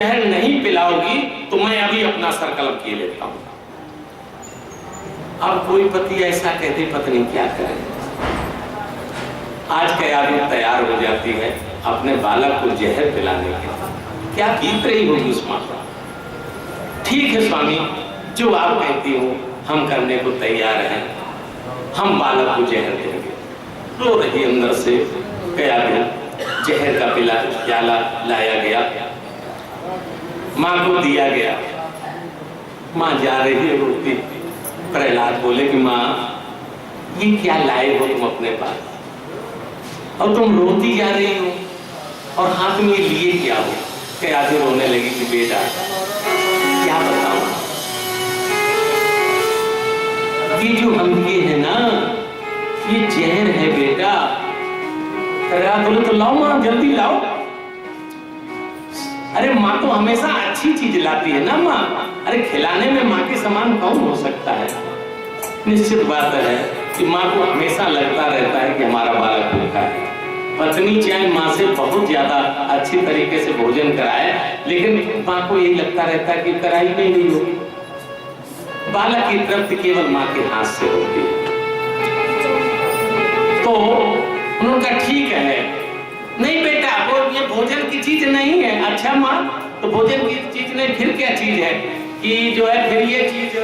जहर नहीं पिलाओगी तो मैं अभी अपना संकल्प किए लेता हूं। अब कोई पति ऐसा कहते पत्नी क्या करे। आज क्या आदमी तैयार हो जाती है अपने बालक को जहर पिलाने के, क्या बीत रही होगी उस मां पर। ठीक है स्वामी, जो आप कहती हो हम करने को तैयार हैं, हम बालक को जहर देंगे। रो रही अंदर से गया जहर का प्याला लाया गया, मां को दिया गया। मां जा रही है रोती। प्रहलाद बोले कि मां ये क्या लाए हो तुम अपने पास, और तुम रोती जा रही हो और हाथ में लिए क्या हो। क्या आगे रोने लगी कि बेटा क्या बताऊं, ये जो हम लिए है ना ये जहर है बेटा। प्रहलाद बोले तो लाओ मां, जल्दी लाओ। अरे माँ तो हमेशा अच्छी चीज लाती है ना माँ। अरे खिलाने में माँ के समान कौन हो सकता है। निश्चित बात है कि माँ को हमेशा लगता रहता है कि हमारा बालक भूखा है। पत्नी चाहे माँ से बहुत ज्यादा अच्छी तरीके से भोजन कराए, लेकिन माँ को यही लगता रहता है कि कराई में नहीं होगी। बालक की तृप्ति केवल माँ के हाथ से होती है। तो उनका ठीक है, नहीं बेटा वो ये भोजन की चीज नहीं है। अच्छा माँ, तो भोजन की चीज नहीं फिर क्या चीज है कि जो है फिर ये चीज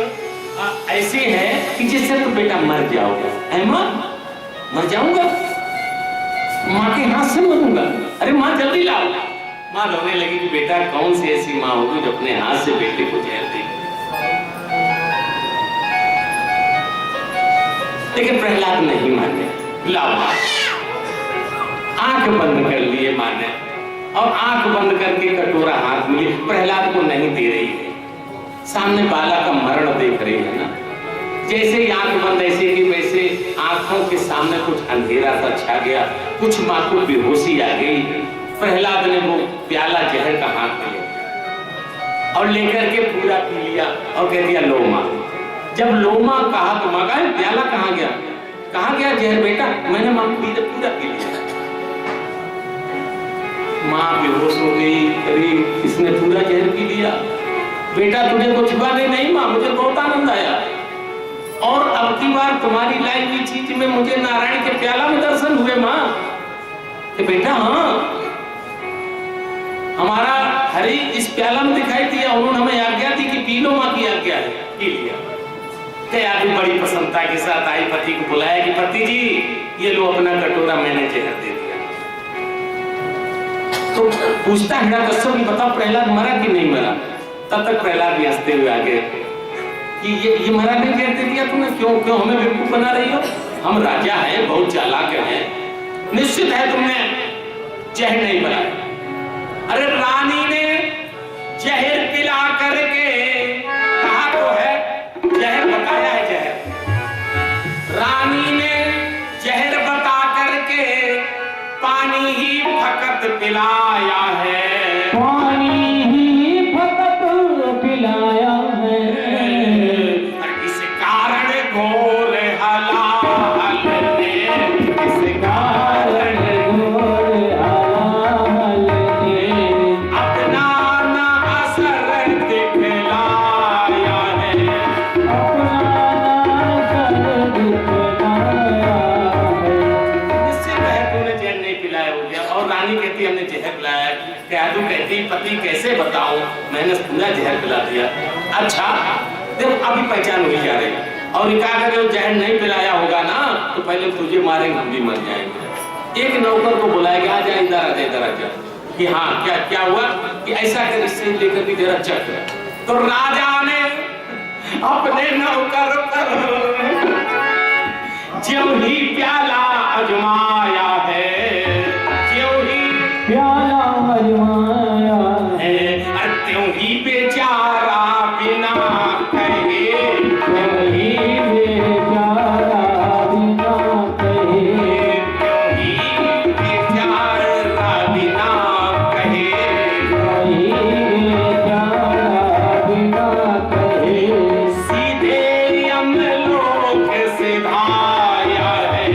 ऐसी है कि जिससे तो बेटा मर जाओगे। है माँ, मर जाऊंगा, माँ के हाथ से मरूंगा। अरे माँ जल्दी लाओ। माँ रोने लगी कि बेटा कौन सी ऐसी माँ होगी जो अपने हाथ से बेटे को जहर देगी। लेकिन प्रहलाद नहीं माने। लाओ माँ। आंख बंद कर लिए मां ने, और आंख बंद करके कटोरा हाथ में लिए। प्रहलाद को नहीं दे रही है, सामने बालक का मरण देख रही है ना। जैसे ही आंख बंद ऐसे कि वैसे आंखों के सामने कुछ अंधेरा सा छा गया, कुछ मां को बेहोशी आ गई। प्रहलाद ने वो प्याला जहर का हाथ में लिया और लेकर के पूरा पी लिया और कह दिया लो मां। जब लो मां कहा तो मां कहा प्याला कहाँ गया, कहाँ गया जहर बेटा। मैंने मां को पूरा पी लिया। माँ बेहोश हो गई। अरे इसने पूरा जहर पी लिया। बेटा तुझे कुछ हुआ नहीं माँ, मुझे बहुत आनंद आया, और अब की बार तुम्हारी लाई हुई चीज में मुझे नारायण के प्याला में दर्शन हुए माँ। कि बेटा हाँ, हमारा हरि इस प्याला में दिखाई दिया, उन्होंने हमें आज्ञा दी कि पी लो, माँ की आज्ञा है, पी लिया। क्या भी बड़ी प्रसन्नता के साथ आई, पति को बुलाया कि पति जी ये लो अपना कटोरा, मैंने जहर दे दिया। तो पूछता हिरण्यकश्यप कि बताओ प्रहलाद मरा कि नहीं मरा। तब तक प्रहलाद भी हंसते हुए आ गए कि ये मरा नहीं, जहर दे दिया तुमने, क्यों हमें बेवकूफ बना रही हो। हम राजा हैं, बहुत चालाक हैं, निश्चित है तुमने जहर नहीं बनाया। अरे रानी ने जहर पिला करके कहा तो है जहर बताया है। जहर रानी ने जहर बता करके पानी ही फकत पिलाया है, पानी ही फकत पिलाया है। इस कारण घोर हलाहल ने, इस कारण घोर हलाहल ने अपना ना असर दिखलाया है, अपना असर दिखलाया है। निश्चित है तूने जहर नहीं पिलाया हो गया। और रानी कहती हमने जहर पिलाया। क्या तू कहती पति कैसे बताऊं, मैंने पूरा जहर पिला दिया। अच्छा देखो अभी पहचान हुई जा रही, और कहा अगर जहर नहीं पिलाया होगा ना तो पहले तुझे मारेंगे, हम भी मर जाएंगे। एक नौकर को बुलाया गया, आजा इधर आजा, इधर आजा, कि हाँ क्या क्या हुआ, कि ऐसा कर इससे लेकर के जरा चख। तो राजा ने अपने नौकर पर ज्यों ही प्याला अजमाया है, ज्यों ही प्याला अजमाया है, त्यों ही बेचारा बिना कहे, त्यों ही बेचारा बिना कहे, त्यों ही बेचारा बिना कहे, त्यों ही बेचारा बिना कहे। सीधे यमलोक से धाया है,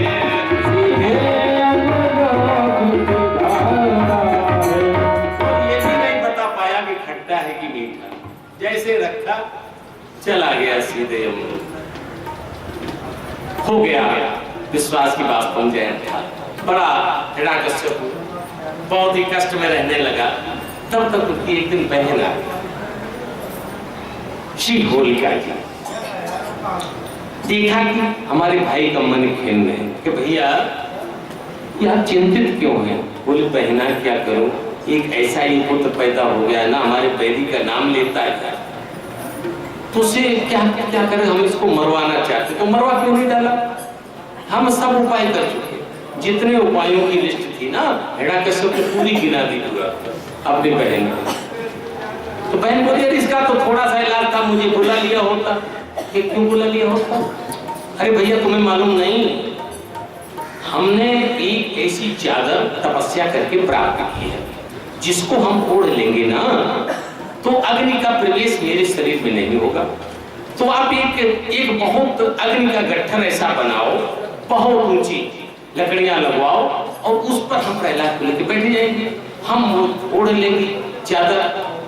सीधे यमलोक से धाया है। और ये भी नहीं बता पाया कि खट्टा है कि मीठा। जैसे रखा चला गया सीधे यमलोक। हो गया विश्वास की बात बन जाए था। बड़ा हिरण्यकश्यप बहुत ही कष्ट में रहने लगा। तब तक उसकी एक दिन बहन आ गई, श्री होलिका जी। देखा कि हमारे भाई का मन खेल में है कि भैया यार चिंतित क्यों है। बोले बहना क्या करूं, एक ऐसा ही पुत्र पैदा हो गया ना, हमारे बैरी का नाम लेता है, तो उसे क्या क्या करें, हम इसको मरवाना चाहते। तो मरवा क्यों नहीं डाला, हम सब उपाय कर चुके, जितने उपायों की लिस्ट थी ना हिरण्यकश्यप को पूरी गिना दी पूरा अपनी बहन को। तो बहन बोली अरे इसका तो थोड़ा सा इलाज था, मुझे बुला लिया होता। कि क्यों बुला लिया होता? अरे भैया तुम्हें मालूम नहीं, हमने एक ऐसी चादर तपस्या करके प्राप्त की है, जिसको हम ओढ़ लेंगे ना तो अग्नि का प्रवेश मेरे शरीर में नहीं होगा। तो आप एक बहुत अग्नि का गट्ठर ऐसा बनाओ, बहुत ऊंची लकड़ियां लगवाओ और उस पर हम प्रहलाद को लेकर बैठ जाएंगे, हम ओढ़ लेंगे चादर,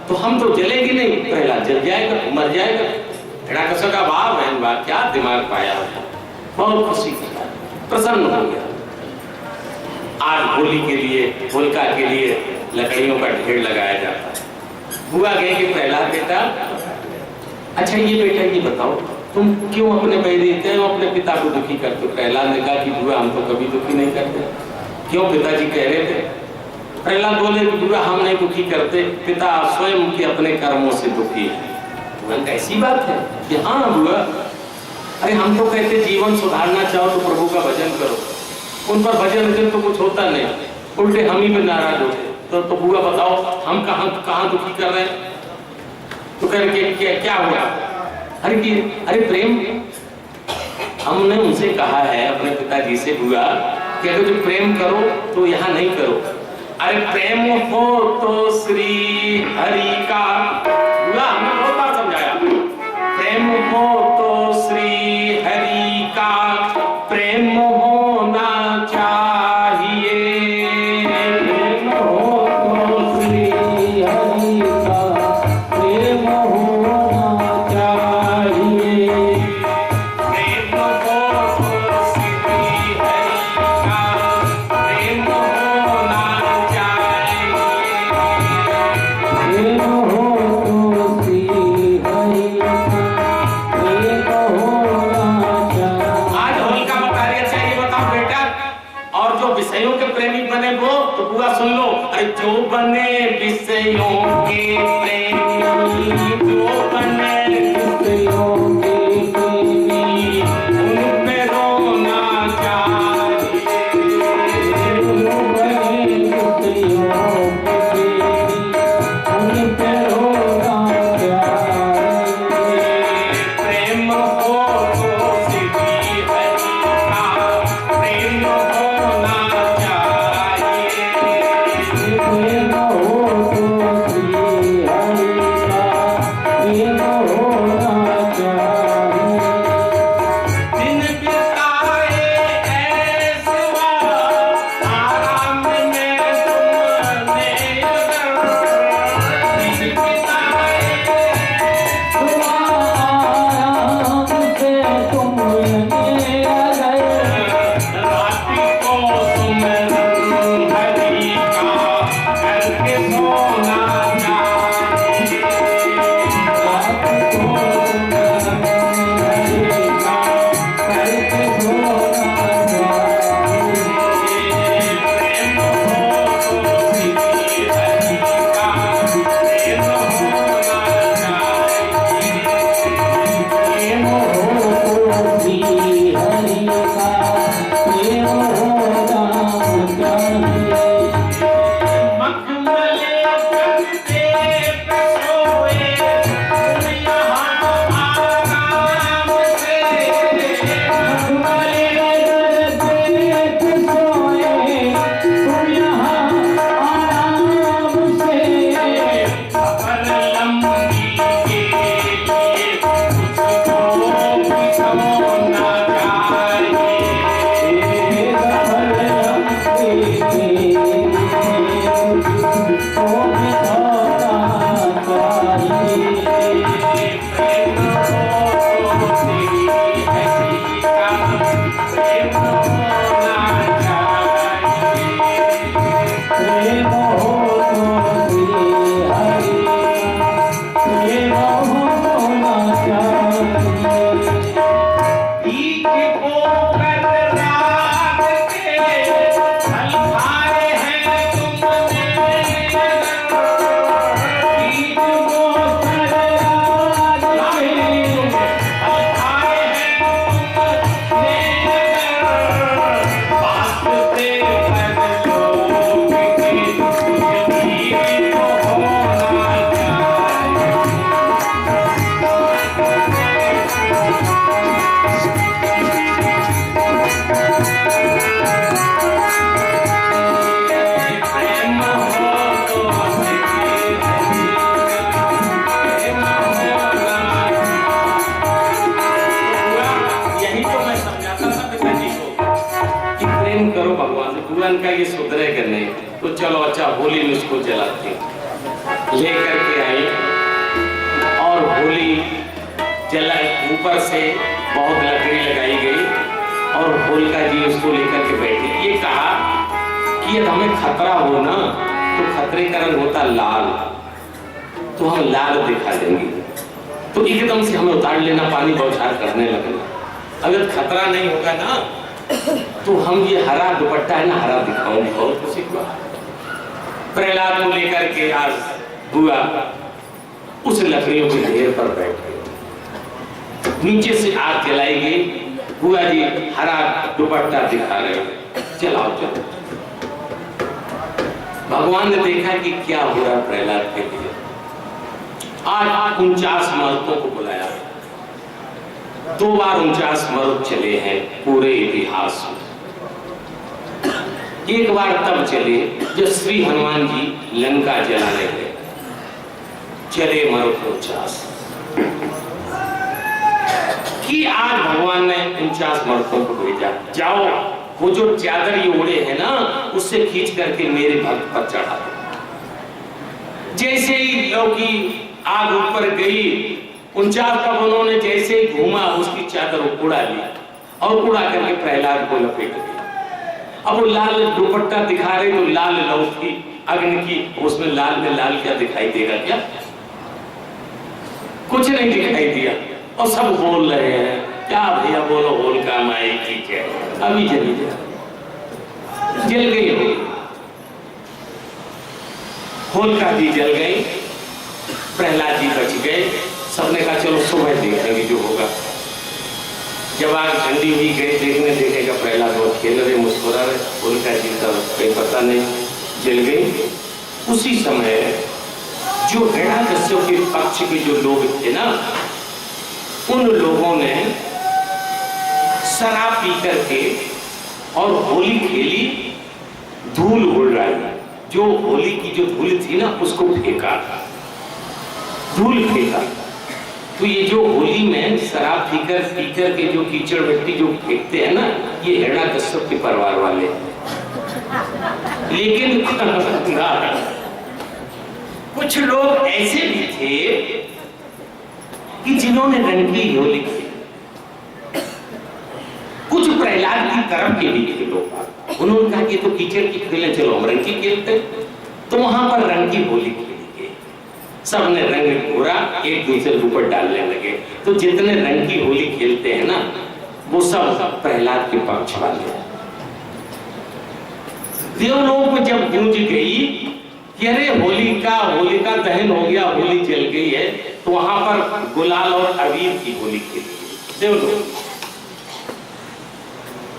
तो हम तो जलेंगे नहीं, प्रहलाद जल जाएगा, मर जाएगा। हिरण्यकश्यप का वाह बहन वाह, क्या दिमाग पाया, बहुत खुशी की बात, प्रसन्न हो गया। आज होली के लिए, होलिका के लिए लकड़ियों का ढेर लगाया जाता है। बुआ गए कि प्रहलाद बेटा, अच्छा ये बेटा ये बताओ तुम क्यों अपने बैरी क्यों अपने पिता को दुखी करते हो? प्रहलाद ने कहा कि बुआ हम तो कभी दुखी नहीं करते। क्यों पिताजी कह रहे थे? प्रहलाद बोले बुआ हम नहीं दुखी करते, पिता स्वयं के अपने कर्मों से दुखी है। ऐसी बात है कि हाँ बुआ, अरे हम तो कहते जीवन सुधारना चाहो तो प्रभु का भजन करो, उन पर भजन तो कुछ होता नहीं, उल्टे हम ही पे नाराज होते। तो बुआ बताओ हम कहाँ दुखी कर रहे हैं? तो करके क्या हुआ? अरे प्रेम, हमने उनसे कहा है अपने पिताजी से बुआ कि अगर तुम प्रेम करो तो यहाँ नहीं करो। अरे प्रेम हो तो श्री हरि का, बुआ हमने बहुत बार समझाया, प्रेम हो तो श्री हरि का प्रेम होना चाहिए, प्रेम हो तो श्री हरि का प्रेम होना चाहिए, प्रेम हो तो श्री हरि का प्रेम होना चाहिए, प्रेम हो तो श्री हरि का प्रेम होना चाहिए। आज होलिका बता रही है, अच्छा ये बताओ बेटा, और जो विषयों के प्रेमी बने वो तो पूरा सुन लो। अरे जो बने विषयों के प्रेमी, जो बने विषयों के प्रेमी, उन पे रोना चाहिए, जो बने विषयों के प्रेमी, उन पे रोना चाहिए। प्रेम हो तो श्री हरि का प्रेम होना चाहिए, प्रेम हो तो श्री हरि का प्रेम होना चाहिए। दिन बिताए ऐसे आराम में तुमने अगर, दिन तो चलो अच्छा होली में उसको जलाते हैं। लेकर के आई और होली जला, ऊपर से बहुत लकड़ी लगाई गई और होलिका जी उसको लेकर के बैठी। ये कहा कि यदि हमें खतरा हो ना तो खतरे का रंग होता लाल, तो हम लाल दिखा देंगे, तो एकदम से हमें उतार लेना, पानी बौछार करने लगना। अगर खतरा नहीं होगा ना तो हम ये हरा दुपट्टा है ना हरा दिखाऊंगे। बहुत खुशी हुआ। प्रहलाद को लेकर के आज हुआ उस लकड़ियों के ढेर पर बैठ गए, नीचे से आग जलाई गई। बुआ जी हरा दुपट्टा दिखा रहे, चलाओ चलो। भगवान ने देखा कि क्या हो रहा प्रहलाद के लिए। आज 49 मर्दों को बुलाया, 2 बार 49 मर्द चले हैं पूरे इतिहास में। एक बार तब चले जब श्री हनुमान जी लंका जलाने गए, चले मर्द 49 कि आज भगवान ने 49 मर्दों को भेजा, जाओ वो जो चादर ये ओढ़े हैं ना उससे खींच करके मेरे भक्त पर चढ़ा दो। जैसे ही लौकी आग ऊपर गई, 49 तब उन्होंने जैसे ही घूमा उसकी चादर उड़ा ली और उड़ा करके प्रहलाद को लपेट दिया। अब वो लाल दुपट्टा दिखा रहे तो लाल लौकी अग्नि की, उसमें लाल में लाल क्या दिखाई देगा? क्या कुछ नहीं दिखाई दिया। और सब बोल रहे हैं क्या भैया बोलो होलिका माई की जय। अभी जली जल गई होलिका जी जल गई, प्रहलाद जी बच गए। सबने कहा चलो सुबह देखेंगे जो होगा। जब आग ठंडी हुई गए देखने, देखेगा प्रहलाद वो खेल रहे मुस्कुरा रहे, होलिका जी का कोई पता नहीं, जल गई। उसी समय जो हिरण्यकश्यप के पक्ष के जो लोग थे ना, उन लोगों ने शराब पी करके और होली खेली, धूल उड़ाई। जो होली की जो धूल थी ना उसको फेंका, धूल फेंका। तो ये जो होली में शराब पीकर के जो कीचड़ मिट्टी जो फेंकते हैं ना, ये हिरण्यकश्यप के परिवार वाले। लेकिन कुछ लोग ऐसे भी थे कि जिन्होंने रंगी होली खेली। कुछ प्रहलाद की तरफ के भी थे लोग, उन्होंने कहा कि तो कीचड़ की खेलें, चलो हम रंग की खेलते। तो वहां पर रंग की होली खेली गई, सबने रंग घोरा, एक दूसरे के ऊपर डालने लगे। तो जितने रंग की होली खेलते हैं ना वो सब प्रहलाद के पक्ष वाले। देवलोक में जब गूंज गई कि अरे होलिका दहन हो गया, होली जल गई है, तो वहां पर गुलाल और अबीर की होली खेली गई देवलोक।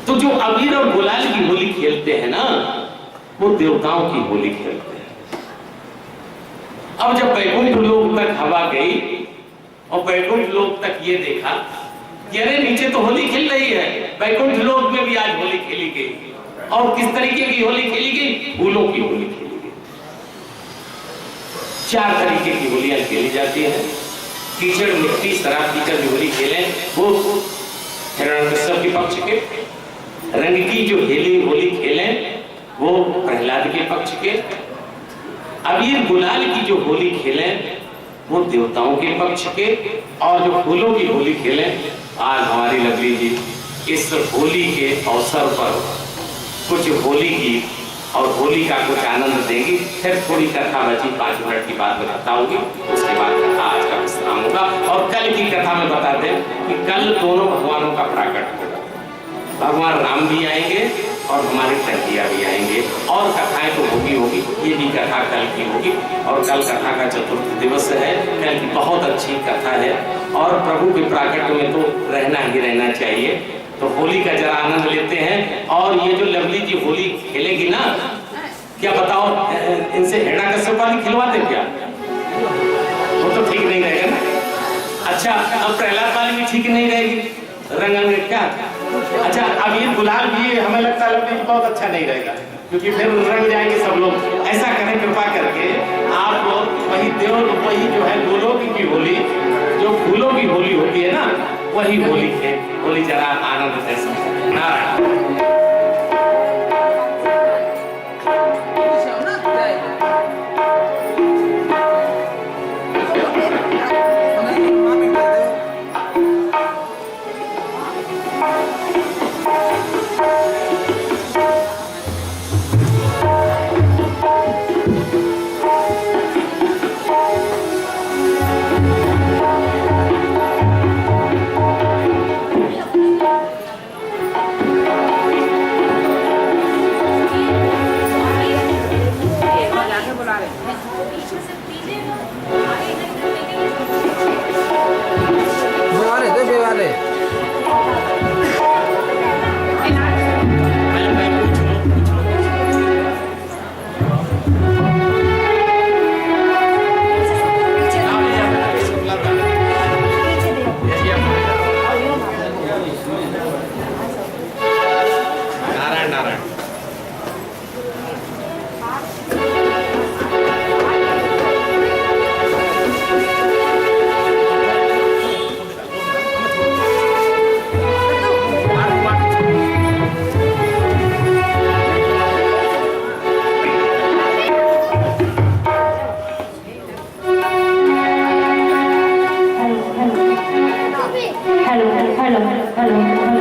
तो जो अबीर और गुलाल की होली खेलते हैं ना वो देवताओं की होली खेलते हैं। अब जब बैकुंठ लोक तक हवा गई और बैकुंठ लोक तक ये देखा कि अरे नीचे तो होली खेल रही है, बैकुंठ लोक में भी आज होली खेली गई। और किस तरीके की होली खेली गई? फूलों की होली खेली गई। 4 तरीके की होलियां खेली जाती है। कीचड़ मिट्टी शराब पीकर जो होली खेले वो हिरण्यकश्यप के पक्ष के, रंग की जो होली खेले वो प्रहलाद के पक्ष के, अबीर गुलाल की जो होली खेले वो देवताओं के पक्ष के, और जो फूलों की होली खेले आज हमारी लवली जी इस होली के अवसर पर कुछ होली की और होली का कुछ आनंद देंगी। फिर थोड़ी कथा बची, 5 मिनट की बात बताता होगी, उसके बाद कथा आज का विश्राम होगा। और कल की कथा में बता दें कि कल दोनों भगवानों का प्राकट होगा। भगवान राम भी आएंगे और हमारी कन्हैया भी आएंगे, और कथाएं तो होगी, ये भी कथा कल की होगी। और कल कथा का चतुर्थ दिवस है, कल की बहुत अच्छी कथा है और प्रभु के प्राकट में तो रहना ही रहना चाहिए। तो होली का जरा आनंद लेते हैं। और ये जो लवली जी होली खेलेगी ना, क्या बताओ इनसे हिरण्यकश्यप वाली खिलवा दे क्या? वो तो ठीक नहीं रहेगा ना। अच्छा अब प्रहलाद वाली भी ठीक नहीं रहेगी, रंग क्या? अच्छा अब ये गुलाल भी हमें लगता है बहुत अच्छा नहीं रहेगा, क्योंकि फिर रंग जाएंगे सब लोग। ऐसा करें कृपा करके आप लोग वही जो है गोलोक की होली, जो फूलों की होली होती है ना, वही होली जरा आनंद से नारायण। रसिया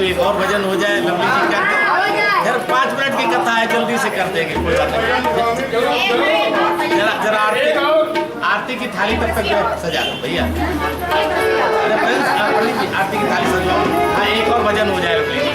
तो एक और भजन हो जाए लवली जी का। फिर 5 मिनट की कथा है, जल्दी से कर देंगे, कोई बात नहीं। जरा आरती की थाली तब तक सजा दो भैया। अरे प्रिंस, पंडित जी आरती की थाली सजाओ। हाँ, एक और भजन हो जाए लवली जी।